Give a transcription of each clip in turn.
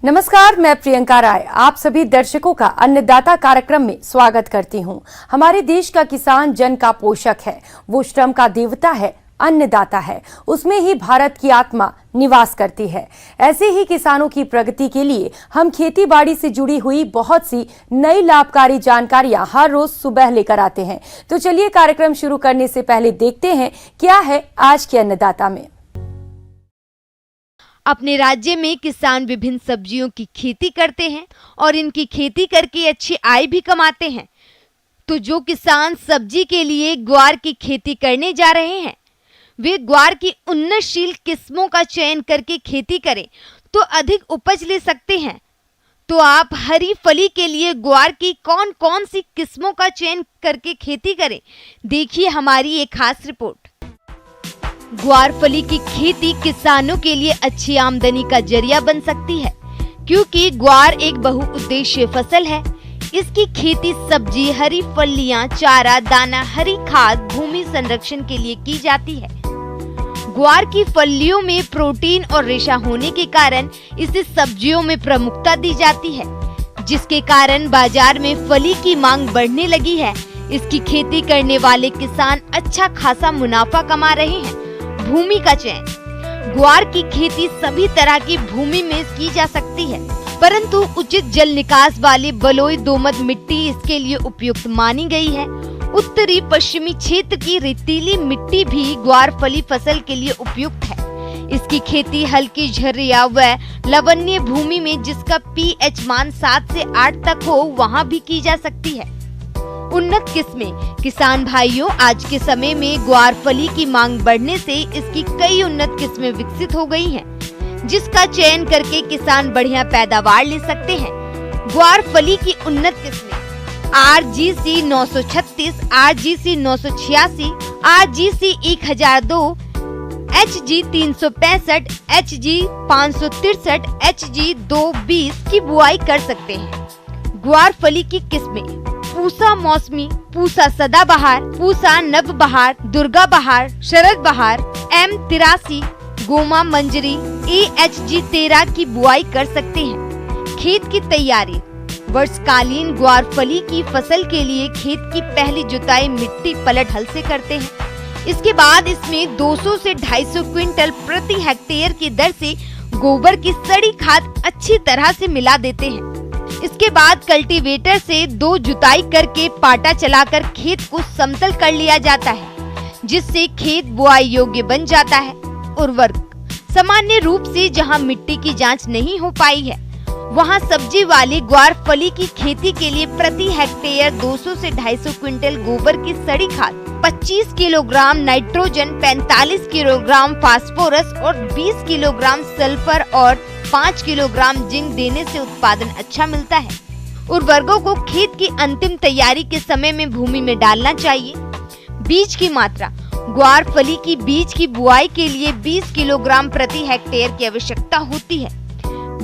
नमस्कार, मैं प्रियंका राय आप सभी दर्शकों का अन्नदाता कार्यक्रम में स्वागत करती हूं। हमारे देश का किसान जन का पोषक है, वो श्रम का देवता है, अन्नदाता है, उसमें ही भारत की आत्मा निवास करती है। ऐसे ही किसानों की प्रगति के लिए हम खेती बाड़ी से जुड़ी हुई बहुत सी नई लाभकारी जानकारियां हर रोज सुबह लेकर आते हैं। तो चलिए कार्यक्रम शुरू करने से पहले देखते हैं क्या है आज के अन्नदाता में। अपने राज्य में किसान विभिन्न सब्जियों की खेती करते हैं और इनकी खेती करके अच्छी आय भी कमाते हैं। तो जो किसान सब्जी के लिए ग्वार की खेती करने जा रहे हैं, वे ग्वार की उन्नतशील किस्मों का चयन करके खेती करें तो अधिक उपज ले सकते हैं। तो आप हरी फली के लिए ग्वार की कौन कौन सी किस्मों का चयन करके खेती करें, देखिए हमारी एक खास रिपोर्ट। ग्वार फली की खेती किसानों के लिए अच्छी आमदनी का जरिया बन सकती है, क्योंकि ग्वार एक बहुउद्देशीय फसल है। इसकी खेती सब्जी, हरी फलियां, चारा, दाना, हरी खाद, भूमि संरक्षण के लिए की जाती है। ग्वार की फलियों में प्रोटीन और रेशा होने के कारण इसे सब्जियों में प्रमुखता दी जाती है, जिसके कारण बाजार में फली की मांग बढ़ने लगी है। इसकी खेती करने वाले किसान अच्छा खासा मुनाफा कमा रहे हैं। भूमि का चयन। ग्वार की खेती सभी तरह की भूमि में की जा सकती है, परंतु उचित जल निकास वाली बलुई दोमट मिट्टी इसके लिए उपयुक्त मानी गई है। उत्तरी पश्चिमी क्षेत्र की रेतीली मिट्टी भी ग्वार फली फसल के लिए उपयुक्त है। इसकी खेती हल्की झरिया व लवणीय भूमि में जिसका पीएच मान 7 से 8 तक हो, वहाँ भी की जा सकती है। उन्नत किस्में। किसान भाइयों, आज के समय में ग्वार फली की मांग बढ़ने से इसकी कई उन्नत किस्में विकसित हो गई हैं, जिसका चयन करके किसान बढ़िया पैदावार ले सकते हैं। ग्वार फली की उन्नत किस्में RGC 936, RGC 986, RGC 1002, HG 365, HG 563, HG 220 की बुआई कर सकते हैं। ग्वार फली की किस्में पूसा मौसमी, पूसा सदाबहार, पूसा नवबहार, दुर्गा बहार, शरद बहार, M83, गोमा मंजरी, AHG 13 की बुआई कर सकते हैं। खेत की तैयारी। वर्षकालीन ग्वार फली की फसल के लिए खेत की पहली जुताई मिट्टी पलट हल से करते हैं। इसके बाद इसमें 200 से 250 क्विंटल प्रति हेक्टेयर की दर से गोबर की सड़ी खाद अच्छी तरह से मिला देते हैं। इसके बाद कल्टीवेटर से 2 जुताई करके पाटा चलाकर खेत को समतल कर लिया जाता है, जिससे खेत बुआई योग्य बन जाता है। उर्वरक। सामान्य रूप से जहां मिट्टी की जांच नहीं हो पाई है, वहां सब्जी वाली ग्वार फली की खेती के लिए प्रति हेक्टेयर 200 से 250 क्विंटल गोबर की सड़ी खाद, 25 किलोग्राम नाइट्रोजन, 45 किलोग्राम फास्फोरस और 20 किलोग्राम सल्फर और 5 किलोग्राम जिंक देने से उत्पादन अच्छा मिलता है। उर्वरकों को खेत की अंतिम तैयारी के समय में भूमि में डालना चाहिए। बीज की मात्रा। ग्वार फली की बीज की बुआई के लिए 20 किलोग्राम प्रति हेक्टेयर की आवश्यकता होती है।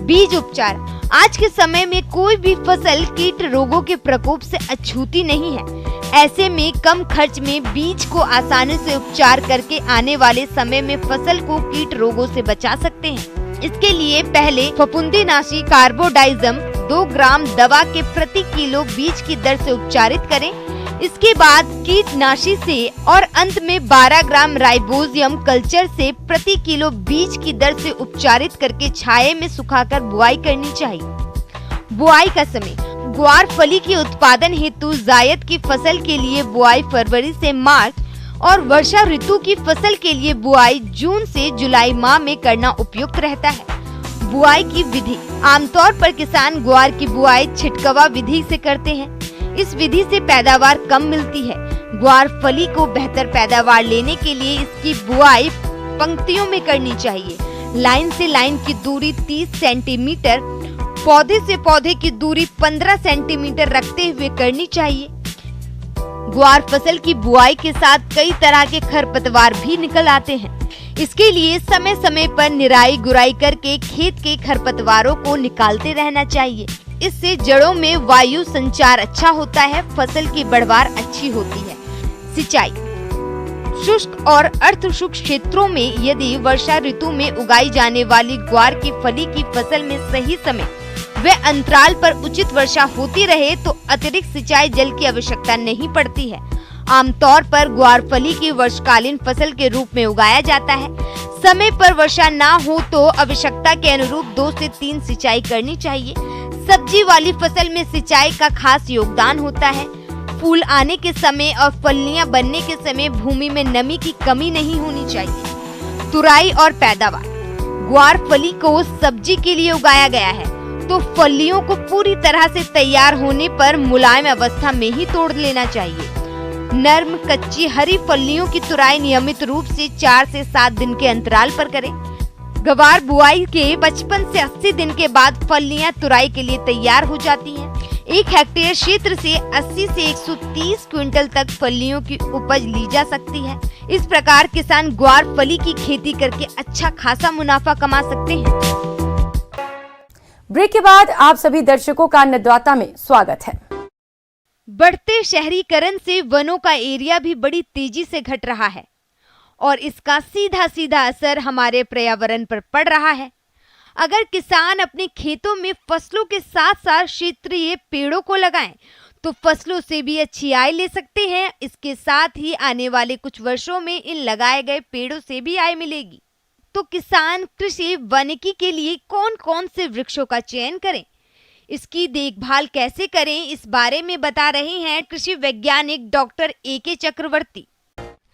बीज उपचार। आज के समय में कोई भी फसल कीट रोगों के प्रकोप से अछूती नहीं है। ऐसे में कम खर्च में बीज को आसानी से उपचार करके आने वाले समय में फसल को कीट रोगों से बचा सकते हैं। इसके लिए पहले फफूंदीनाशी कार्बोडाइजम 2 ग्राम दवा के प्रति किलो बीज की दर से उपचारित करें। इसके बाद कीटनाशी से और अंत में 12 ग्राम राइबोजियम कल्चर से प्रति किलो बीज की दर से उपचारित करके छाये में सुखाकर बुआई करनी चाहिए। बुआई का समय। ग्वार फली के उत्पादन हेतु जायद की फसल के लिए बुआई फरवरी से मार्च और वर्षा ऋतु की फसल के लिए बुआई जून से जुलाई माह में करना उपयुक्त रहता है। बुआई की विधि। आमतौर पर किसान ग्वार की बुआई छिटकवा विधि से करते हैं। इस विधि से पैदावार कम मिलती है। ग्वार फली को बेहतर पैदावार लेने के लिए इसकी बुआई पंक्तियों में करनी चाहिए। लाइन से लाइन की दूरी 30 सेंटीमीटर, पौधे से पौधे की दूरी 15 सेंटीमीटर रखते हुए करनी चाहिए। ग्वार फसल की बुआई के साथ कई तरह के खरपतवार भी निकल आते हैं। इसके लिए समय समय पर निराई गुराई करके खेत के खरपतवारों को निकालते रहना चाहिए। इससे जड़ों में वायु संचार अच्छा होता है, फसल की बढ़वार अच्छी होती है। सिंचाई। शुष्क और अर्ध शुष्क क्षेत्रों में यदि वर्षा ऋतु में उगाई जाने वाली ग्वार की फली की फसल में सही समय व अंतराल पर उचित वर्षा होती रहे तो अतिरिक्त सिंचाई जल की आवश्यकता नहीं पड़ती है। आमतौर पर ग्वार फली की वर्षकालीन फसल के रूप में उगाया जाता है। समय पर वर्षा ना हो तो आवश्यकता के अनुरूप 2 से 3 सिंचाई करनी चाहिए। सब्जी वाली फसल में सिंचाई का खास योगदान होता है। फूल आने के समय और फलियां बनने के समय भूमि में नमी की कमी नहीं होनी चाहिए। तुराई और पैदावार। ग्वार फली को सब्जी के लिए उगाया गया है तो फलियों को पूरी तरह से तैयार होने पर मुलायम अवस्था में ही तोड़ लेना चाहिए। नर्म कच्ची हरी फलियों की तुराई नियमित रूप से 4 से 7 दिन के अंतराल पर करें। ग्वार बुआई के 55 से 80 दिन के बाद फलियां तुराई के लिए तैयार हो जाती हैं। 1 हेक्टेयर क्षेत्र से 80 से 130 क्विंटल तक फलियों की उपज ली जा सकती है। इस प्रकार किसान ग्वार फली की खेती करके अच्छा खासा मुनाफा कमा सकते हैं। ब्रेक के बाद आप सभी दर्शकों का अन्नदाता में स्वागत है। बढ़ते शहरीकरण से वनों का एरिया भी बड़ी तेजी से घट रहा है और इसका सीधा सीधा असर हमारे पर्यावरण पर पड़ रहा है। अगर किसान अपने खेतों में फसलों के साथ साथ क्षेत्रीय पेड़ों को लगाएं तो फसलों से भी अच्छी आय ले सकते हैं। इसके साथ ही आने वाले कुछ वर्षों में इन लगाए गए पेड़ों से भी आय मिलेगी। तो किसान कृषि वानिकी के लिए कौन कौन से वृक्षों का चयन करें, इसकी देखभाल कैसे करें, इस बारे में बता रहे हैं कृषि वैज्ञानिक डॉक्टर AK चक्रवर्ती।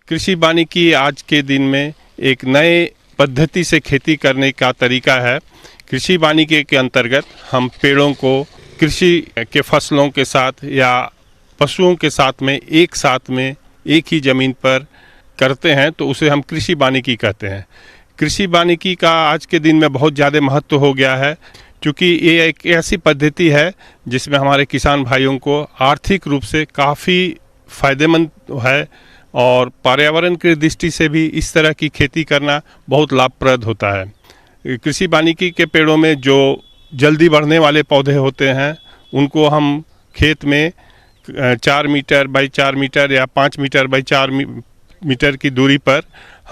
कृषि वानिकी आज के दिन में एक नए पद्धति से खेती करने का तरीका है। कृषि वानिकी के अंतर्गत हम पेड़ों को कृषि के फसलों के साथ या पशुओं के साथ में एक ही जमीन पर करते हैं तो उसे हम कृषि वानिकी कहते हैं। कृषि वानिकी का आज के दिन में बहुत ज़्यादा महत्व हो गया है क्योंकि ये एक ऐसी पद्धति है जिसमें हमारे किसान भाइयों को आर्थिक रूप से काफ़ी फायदेमंद है और पर्यावरण की दृष्टि से भी इस तरह की खेती करना बहुत लाभप्रद होता है। कृषि वानिकी के पेड़ों में जो जल्दी बढ़ने वाले पौधे होते हैं उनको हम खेत में 4 मीटर बाई 4 मीटर या 5 मीटर बाई 4 मीटर की दूरी पर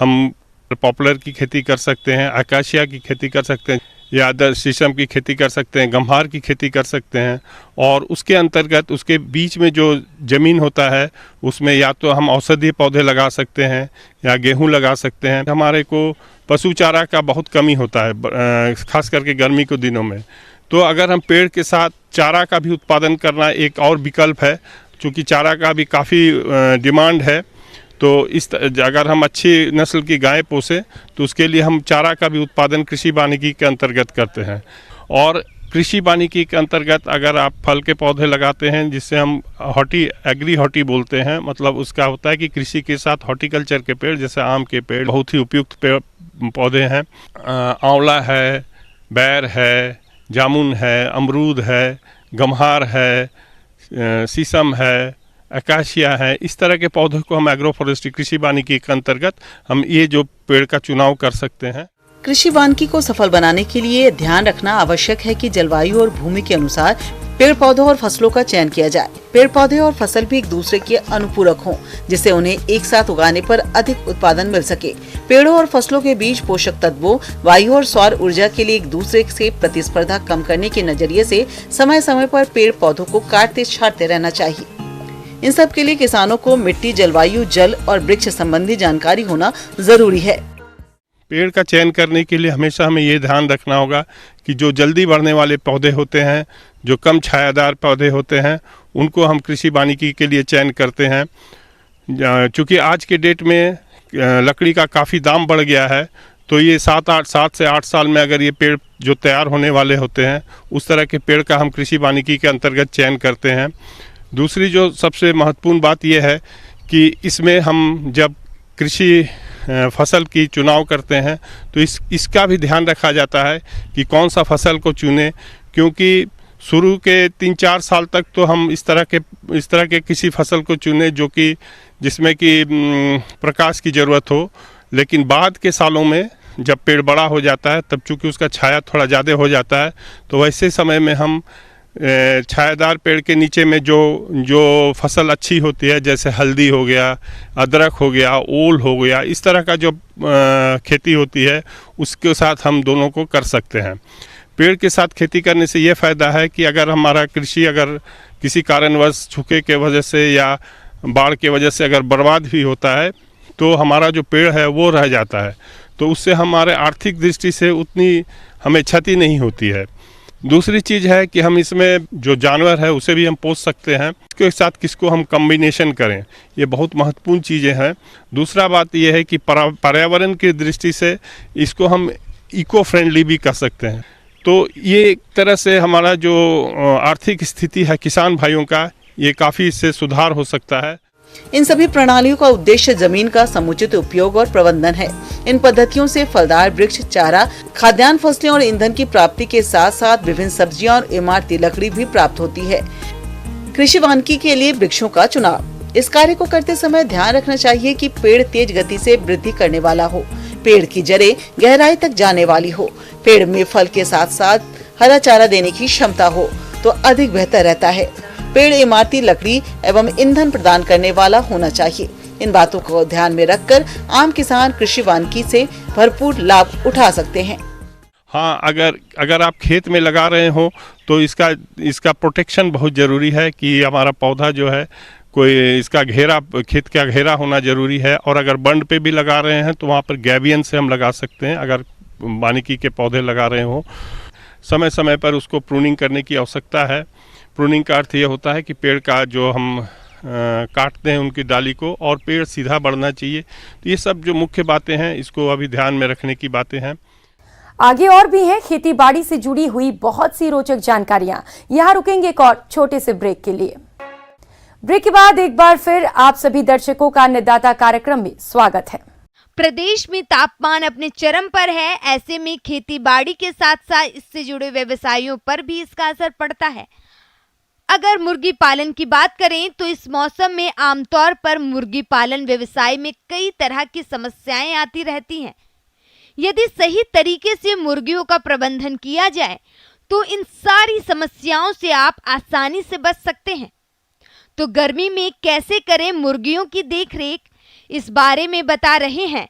हम पॉपुलर की खेती कर सकते हैं, अकाशिया की खेती कर सकते हैं या अदर शीशम की खेती कर सकते हैं, गम्हार की खेती कर सकते हैं। और उसके अंतर्गत उसके बीच में जो ज़मीन होता है उसमें या तो हम औषधीय पौधे लगा सकते हैं या गेहूं लगा सकते हैं। हमारे को पशु चारा का बहुत कमी होता है खास करके गर्मी के दिनों में, तो अगर हम पेड़ के साथ चारा का भी उत्पादन करना एक और विकल्प है। चूँकि चारा का भी काफ़ी डिमांड है तो अगर हम अच्छी नस्ल की गाय पोसें तो उसके लिए हम चारा का भी उत्पादन कृषि वानिकी के अंतर्गत करते हैं। और कृषि वानिकी के अंतर्गत अगर आप फल के पौधे लगाते हैं जिससे हम एग्री हॉर्टी बोलते हैं, मतलब उसका होता है कि कृषि के साथ हॉर्टिकल्चर के पेड़ जैसे आम के पेड़ बहुत ही उपयुक्त पेड़ पौधे हैं। आंवला है, बैर है, जामुन है, अमरूद है, गम्हार है, शीशम है, अकाशिया है। इस तरह के पौधों को हम एग्रो फॉरेस्ट्री कृषि वानिकी के अंतर्गत हम ये जो पेड़ का चुनाव कर सकते हैं। कृषि वानिकी को सफल बनाने के लिए ध्यान रखना आवश्यक है कि जलवायु और भूमि के अनुसार पेड़ पौधों और फसलों का चयन किया जाए। पेड़ पौधे और फसल भी एक दूसरे के अनुपूरक हों, जिससे उन्हें एक साथ उगाने पर अधिक उत्पादन मिल सके। पेड़ों और फसलों के बीच पोषक तत्वों, वायु और सौर ऊर्जा के लिए एक दूसरे से प्रतिस्पर्धा कम करने के नजरिए से समय समय पर पेड़ पौधों को काटते छांटते रहना चाहिए। इन सब के लिए किसानों को मिट्टी, जलवायु, जल और वृक्ष संबंधी जानकारी होना जरूरी है। पेड़ का चयन करने के लिए हमेशा हमें ये ध्यान रखना होगा कि जो जल्दी बढ़ने वाले पौधे होते हैं, जो कम छायादार पौधे होते हैं, उनको हम कृषि वानिकी के लिए चयन करते हैं। चूँकि आज के डेट में लकड़ी का काफ़ी दाम बढ़ गया है तो ये 7 से 8 साल में अगर ये पेड़ जो तैयार होने वाले होते हैं उस तरह के पेड़ का हम कृषि वानिकी के अंतर्गत चयन करते हैं। दूसरी जो सबसे महत्वपूर्ण बात यह है कि इसमें हम जब कृषि फसल की चुनाव करते हैं तो इसका भी ध्यान रखा जाता है कि कौन सा फसल को चुनें, क्योंकि शुरू के 3-4 साल तक तो हम इस तरह के किसी फसल को चुनें जो कि जिसमें कि प्रकाश की ज़रूरत हो। लेकिन बाद के सालों में जब पेड़ बड़ा हो जाता है तब चूँकि उसका छाया थोड़ा ज़्यादा हो जाता है तो वैसे समय में हम छायादार पेड़ के नीचे में जो फसल अच्छी होती है, जैसे हल्दी हो गया, अदरक हो गया, ओल हो गया, इस तरह का जो खेती होती है उसके साथ हम दोनों को कर सकते हैं। पेड़ के साथ खेती करने से ये फ़ायदा है कि अगर हमारा कृषि अगर किसी कारणवश सूखे के वजह से या बाढ़ के वजह से अगर बर्बाद भी होता है तो हमारा जो पेड़ है वो रह जाता है, तो उससे हमारे आर्थिक दृष्टि से उतनी हमें क्षति नहीं होती है। दूसरी चीज़ है कि हम इसमें जो जानवर है उसे भी हम पोस सकते हैं, इसके साथ किसको हम कम्बिनेशन करें, ये बहुत महत्वपूर्ण चीज़ें हैं। दूसरा बात ये है कि पर्यावरण की दृष्टि से इसको हम इको फ्रेंडली भी कर सकते हैं। तो ये एक तरह से हमारा जो आर्थिक स्थिति है किसान भाइयों का, ये काफ़ी इससे सुधार हो सकता है। इन सभी प्रणालियों का उद्देश्य जमीन का समुचित उपयोग और प्रबंधन है। इन पद्धतियों से फलदार वृक्ष, चारा, खाद्यान्न फसलें और ईंधन की प्राप्ति के साथ साथ विभिन्न सब्जियां और इमारती लकड़ी भी प्राप्त होती है। कृषि वानिकी के लिए वृक्षों का चुनाव। इस कार्य को करते समय ध्यान रखना चाहिए कि पेड़ तेज गति से वृद्धि करने वाला हो, पेड़ की जड़ें गहराई तक जाने वाली हो, पेड़ में फल के साथ साथ हरा चारा देने की क्षमता हो तो अधिक बेहतर रहता है। पेड़ इमारती लकड़ी एवं ईंधन प्रदान करने वाला होना चाहिए। इन बातों को ध्यान में रखकर आम किसान कृषि वानिकी से भरपूर लाभ उठा सकते हैं। हाँ, अगर आप खेत में लगा रहे हो तो इसका प्रोटेक्शन बहुत ज़रूरी है कि हमारा पौधा जो है कोई इसका घेरा, खेत का घेरा होना ज़रूरी है। और अगर बंड पे भी लगा रहे हैं तो वहाँ पर गैबियन से हम लगा सकते हैं। अगर वानिकी के पौधे लगा रहे हो, समय समय पर उसको प्रूनिंग करने की आवश्यकता है। प्रूनिंग का अर्थ ये होता है कि पेड़ का जो हम काटते हैं उनकी डाली को, और पेड़ सीधा बढ़ना चाहिए। तो ये सब जो मुख्य बातें हैं इसको अभी ध्यान में रखने की बातें हैं। आगे और भी हैं खेती बाड़ी से जुड़ी हुई बहुत सी रोचक जानकारियां। यहाँ रुकेंगे एक और छोटे से ब्रेक के लिए। ब्रेक के बाद एक बार फिर आप सभी दर्शकों का अन्नदाता कार्यक्रम में स्वागत है। प्रदेश में तापमान अपने चरम पर है, ऐसे में खेती बाड़ी के साथ साथ इससे जुड़े व्यवसायों पर भी इसका असर पड़ता है। अगर मुर्गी पालन की बात करें तो इस मौसम में आमतौर पर मुर्गी पालन व्यवसाय में कई तरह की समस्याएं आती रहती हैं। यदि सही तरीके से मुर्गियों का प्रबंधन किया जाए तो इन सारी समस्याओं से आप आसानी से बच सकते हैं। तो गर्मी में कैसे करें मुर्गियों की देखरेख, इस बारे में बता रहे हैं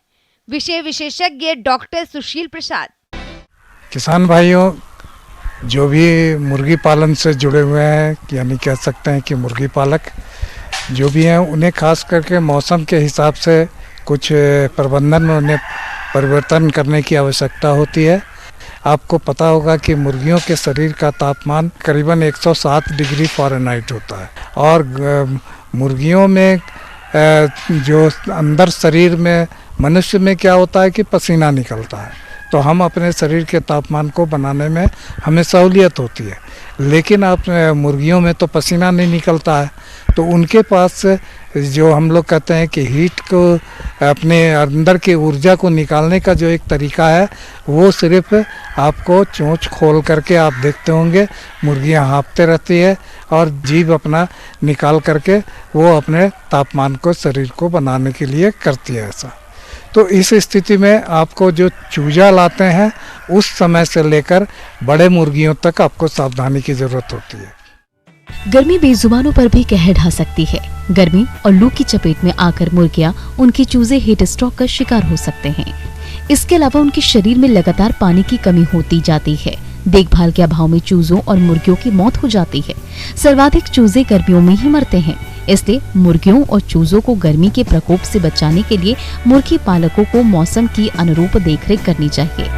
विषय विशेषज्ञ डॉक्टर सुशील प्रसाद। किसान भाइयों, जो भी मुर्गी पालन से जुड़े हुए हैं, यानी कह सकते हैं कि मुर्गी पालक जो भी हैं, उन्हें खास करके मौसम के हिसाब से कुछ प्रबंधन में उन्हें परिवर्तन करने की आवश्यकता होती है। आपको पता होगा कि मुर्गियों के शरीर का तापमान करीबन 107 डिग्री फ़ारेनहाइट होता है, और मुर्गियों में जो अंदर शरीर में मनुष्य में क्या होता है कि पसीना निकलता है, तो हम अपने शरीर के तापमान को बनाने में हमें सहूलियत होती है। लेकिन आप मुर्गियों में तो पसीना नहीं निकलता है, तो उनके पास जो हम लोग कहते हैं कि हीट को, अपने अंदर की ऊर्जा को निकालने का जो एक तरीका है, वो सिर्फ आपको चोंच खोल करके आप देखते होंगे मुर्गियां हाँफते रहती है और जीभ अपना निकाल करके वो अपने तापमान को, शरीर को बनाने के लिए करती है ऐसा। तो इस स्थिति में आपको जो चूजा लाते हैं उस समय से लेकर बड़े मुर्गियों तक आपको सावधानी की जरूरत होती है। गर्मी बेजुबानों पर भी कहर ढा सकती है। गर्मी और लू की चपेट में आकर मुर्गियां, उनके चूजे हीट स्ट्रोक का शिकार हो सकते हैं। इसके अलावा उनके शरीर में लगातार पानी की कमी होती जाती है। देखभाल के अभाव में चूजों और मुर्गियों की मौत हो जाती है। सर्वाधिक चूजे गर्मियों में ही मरते हैं। इसलिए मुर्गियों और चूजों को गर्मी के प्रकोप से बचाने के लिए मुर्गी पालकों को मौसम की अनुरूप देखरेख करनी चाहिए।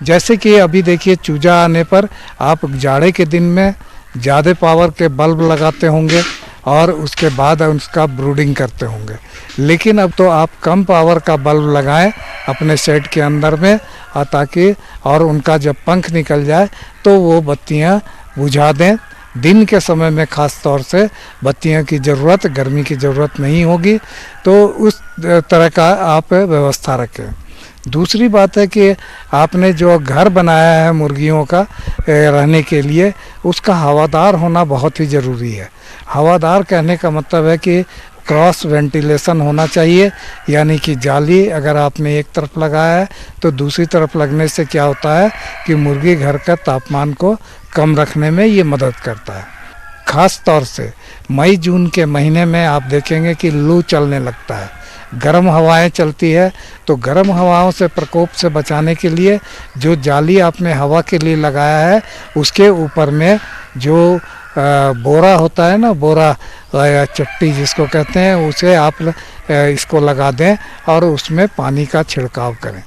जैसे कि अभी देखिए, चूजा आने पर आप जाड़े के दिन में ज़्यादा पावर के बल्ब लगाते होंगे और उसके बाद उसका ब्रूडिंग करते होंगे। लेकिन अब तो आप कम पावर का बल्ब लगाएं अपने शेड के अंदर में, ताकि और उनका जब पंख निकल जाए तो वो बत्तियां बुझा दें। दिन के समय में ख़ास तौर से बत्तियों की ज़रूरत, गर्मी की ज़रूरत नहीं होगी, तो उस तरह का आप व्यवस्था रखें। दूसरी बात है कि आपने जो घर बनाया है मुर्गियों का रहने के लिए, उसका हवादार होना बहुत ही ज़रूरी है। हवादार कहने का मतलब है कि क्रॉस वेंटिलेशन होना चाहिए, यानी कि जाली अगर आपने एक तरफ लगाया है तो दूसरी तरफ लगने से क्या होता है कि मुर्गी घर का तापमान को कम रखने में ये मदद करता है। खास तौर से मई जून के महीने में आप देखेंगे कि लू चलने लगता है, गर्म हवाएं चलती है, तो गर्म हवाओं से प्रकोप से बचाने के लिए जो जाली आपने हवा के लिए लगाया है उसके ऊपर में जो बोरा होता है ना, बोरा या चट्टी जिसको कहते हैं, उसे आप इसको लगा दें और उसमें पानी का छिड़काव करें।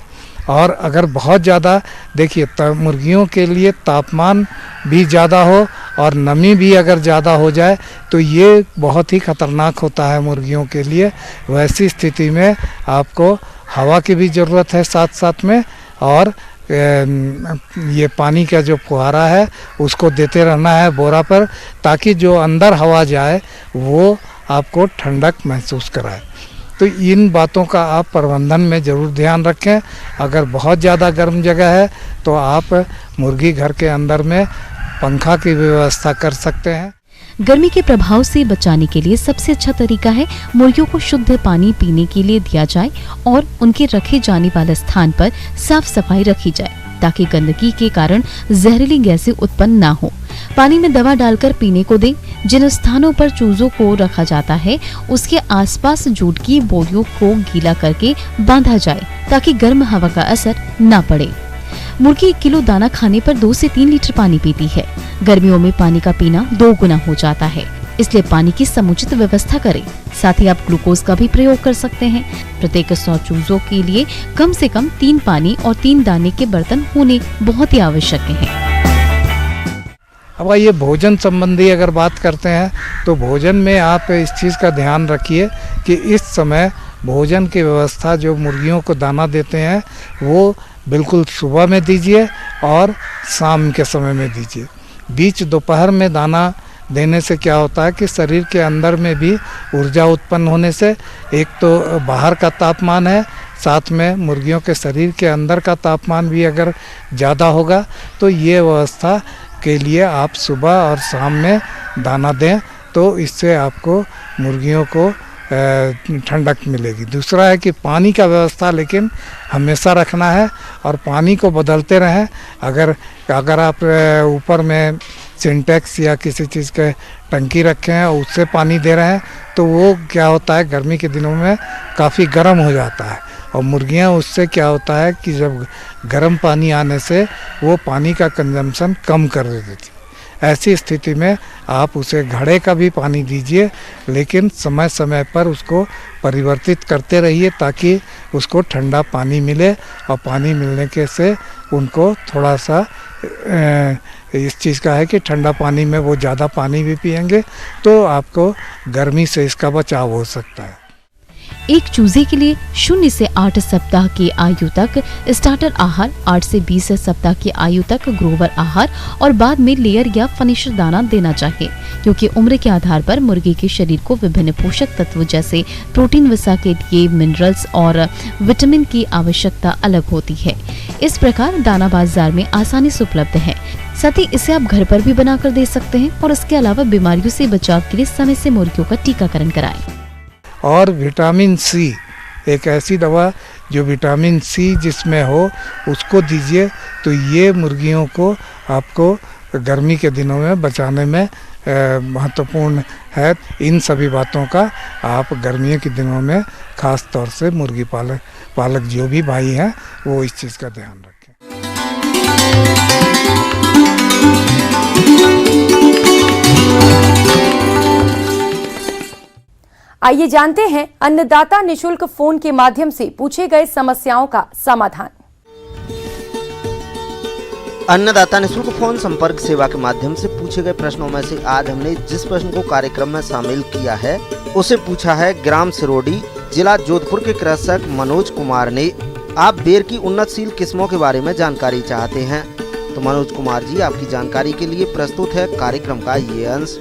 और अगर बहुत ज़्यादा देखिए मुर्गियों के लिए तापमान भी ज़्यादा हो और नमी भी अगर ज़्यादा हो जाए तो ये बहुत ही ख़तरनाक होता है मुर्गियों के लिए। वैसी स्थिति में आपको हवा की भी ज़रूरत है साथ साथ में, और ये पानी का जो फुहारा है उसको देते रहना है बोरा पर, ताकि जो अंदर हवा जाए वो आपको ठंडक महसूस कराए। तो इन बातों का आप प्रबंधन में ज़रूर ध्यान रखें। अगर बहुत ज़्यादा गर्म जगह है तो आप मुर्गी घर के अंदर में पंखा की व्यवस्था कर सकते हैं। गर्मी के प्रभाव से बचाने के लिए सबसे अच्छा तरीका है मुर्गियों को शुद्ध पानी पीने के लिए दिया जाए और उनके रखे जाने वाले स्थान पर साफ सफाई रखी जाए, ताकि गंदगी के कारण जहरीली गैसें उत्पन्न ना हो। पानी में दवा डालकर पीने को दें। जिन स्थानों पर चूजों को रखा जाता है उसके आसपास जूट की बोरियों को गीला करके बांधा जाए, ताकि गर्म हवा का असर न पड़े। मुर्गी 1 किलो दाना खाने पर 2 से 3 लीटर पानी पीती है। गर्मियों में पानी का पीना 2 गुना हो जाता है, इसलिए पानी की समुचित व्यवस्था करें। साथ ही आप ग्लूकोज का भी प्रयोग कर सकते हैं। प्रत्येक 100 चूजों के लिए कम से कम 3 पानी और 3 दाने के बर्तन होने बहुत ही आवश्यक हैं। अब ये भोजन संबंधी अगर बात करते हैं तो भोजन में आप इस चीज़ का ध्यान रखिए कि इस समय भोजन की व्यवस्था जो मुर्गियों को दाना देते हैं वो बिल्कुल सुबह में दीजिए और शाम के समय में दीजिए। बीच दोपहर में दाना देने से क्या होता है कि शरीर के अंदर में भी ऊर्जा उत्पन्न होने से, एक तो बाहर का तापमान है, साथ में मुर्गियों के शरीर के अंदर का तापमान भी अगर ज़्यादा होगा तो ये व्यवस्था के लिए आप सुबह और शाम में दाना दें, तो इससे आपको मुर्गियों को ठंडक मिलेगी। दूसरा है कि पानी का व्यवस्था लेकिन हमेशा रखना है और पानी को बदलते रहें। अगर आप ऊपर में सिंटेक्स या किसी चीज़ के टंकी रखे हैं और उससे पानी दे रहे हैं तो वो क्या होता है, गर्मी के दिनों में काफ़ी गर्म हो जाता है और मुर्गियां उससे क्या होता है कि जब गर्म पानी आने से वो पानी का कंजम्पशन कम कर देती थी। ऐसी स्थिति में आप उसे घड़े का भी पानी दीजिए, लेकिन समय समय पर उसको परिवर्तित करते रहिए ताकि उसको ठंडा पानी मिले, और पानी मिलने के से उनको थोड़ा सा इस चीज़ का है कि ठंडा पानी में वो ज़्यादा पानी भी पिएंगे तो आपको गर्मी से इसका बचाव हो सकता है। एक चूजे के लिए 0 से 8 सप्ताह की आयु तक स्टार्टर आहार, 8 से 20 सप्ताह की आयु तक ग्रोवर आहार और बाद में लेयर या फिनिशर दाना देना चाहिए, क्योंकि उम्र के आधार पर मुर्गी के शरीर को विभिन्न पोषक तत्व जैसे प्रोटीन, वसा के लिए मिनरल्स और विटामिन की आवश्यकता अलग होती है। इस प्रकार दाना बाजार में आसानी से उपलब्ध है। साथ ही इसे आप घर पर भी बनाकर दे सकते हैं और इसके अलावा बीमारियों से बचाव के लिए समय से मुर्गियों का टीकाकरण कराएं। और विटामिन सी, एक ऐसी दवा जो विटामिन सी जिसमें हो उसको दीजिए, तो ये मुर्गियों को आपको गर्मी के दिनों में बचाने में महत्वपूर्ण है। इन सभी बातों का आप गर्मियों के दिनों में खास तौर से मुर्गी पालक जो भी भाई हैं वो इस चीज़ का ध्यान रखें। आइए जानते हैं अन्नदाता निशुल्क फोन के माध्यम से पूछे गए समस्याओं का समाधान। अन्नदाता निशुल्क फोन संपर्क सेवा के माध्यम से पूछे गए प्रश्नों में से आज हमने जिस प्रश्न को कार्यक्रम में शामिल किया है उसे पूछा है ग्राम सिरोडी, जिला जोधपुर के कृषक मनोज कुमार ने। आप बेर की उन्नतशील किस्मों के बारे में जानकारी चाहते हैं तो मनोज कुमार जी आपकी जानकारी के लिए प्रस्तुत है कार्यक्रम का ये अंश।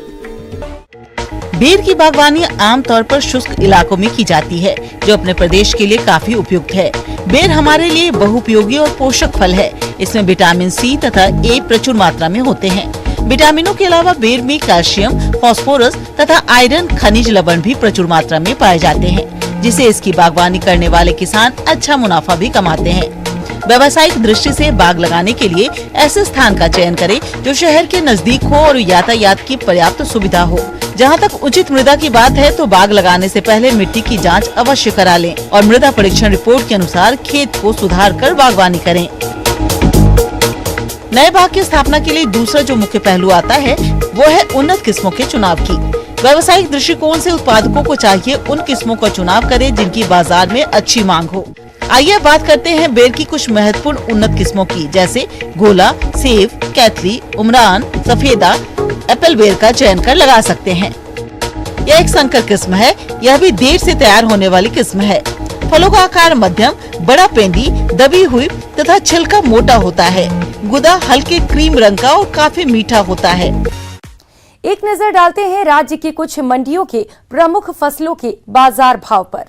बेर की बागवानी आमतौर पर शुष्क इलाकों में की जाती है, जो अपने प्रदेश के लिए काफी उपयुक्त है। बेर हमारे लिए बहुउपयोगी और पोषक फल है। इसमें विटामिन सी तथा ए प्रचुर मात्रा में होते हैं। विटामिनों के अलावा बेर में कैल्शियम, फास्फोरस तथा आयरन, खनिज लवण भी प्रचुर मात्रा में पाए जाते हैं, जिससे इसकी बागवानी करने वाले किसान अच्छा मुनाफा भी कमाते हैं। व्यावसायिक दृष्टि से बाग लगाने के लिए ऐसे स्थान का चयन करें जो शहर के नजदीक हो और यातायात की पर्याप्त सुविधा हो। जहां तक उचित मृदा की बात है तो बाग लगाने से पहले मिट्टी की जांच अवश्य करा लें और मृदा परीक्षण रिपोर्ट के अनुसार खेत को सुधार कर बागवानी करें। नए बाग की स्थापना के लिए दूसरा जो मुख्य पहलू आता है वो है उन्नत किस्मों के चुनाव की। व्यावसायिक दृष्टिकोण से उत्पादकों को चाहिए उन किस्मों का चुनाव करें जिनकी बाजार में अच्छी मांग हो। आइए बात करते हैं बेर की कुछ महत्वपूर्ण उन्नत किस्मों की, जैसे गोला, सेब, कैथली, उमरान, सफेदा, एप्पल बेर का चयन कर लगा सकते हैं। यह एक संकर किस्म है। यह भी देर से तैयार होने वाली किस्म है। फलों का आकार मध्यम, बड़ा पेंदी, दबी हुई तथा छिलका मोटा होता है। गुदा हल्के क्रीम रंग का और काफी मीठा होता है। एक नजर डालते हैं राज्य की कुछ मंडियों के प्रमुख फसलों के बाजार भाव पर।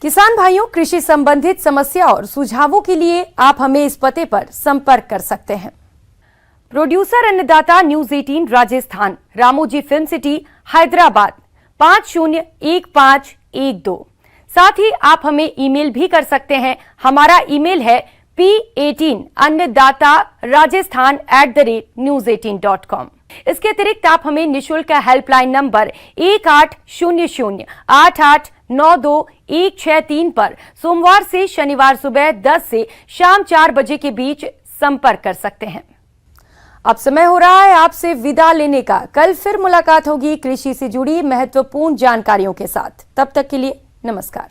किसान भाइयों, कृषि संबंधित समस्या और सुझावों के लिए आप हमें इस पते पर संपर्क कर सकते हैं। प्रोड्यूसर अन्नदाता news 18 Rajasthan, Ramoji film city, Hyderabad 501512। साथ ही आप हमें ईमेल भी कर सकते हैं। हमारा ईमेल है p18annadatarajasthan@news18.com। इसके अतिरिक्त आप हमें निःशुल्क हेल्पलाइन नंबर 1800-8892-163 पर सोमवार से शनिवार सुबह 10 से शाम 4 बजे के बीच संपर्क कर सकते हैं। अब समय हो रहा है आपसे विदा लेने का। कल फिर मुलाकात होगी कृषि से जुड़ी महत्वपूर्ण जानकारियों के साथ। तब तक के लिए नमस्कार।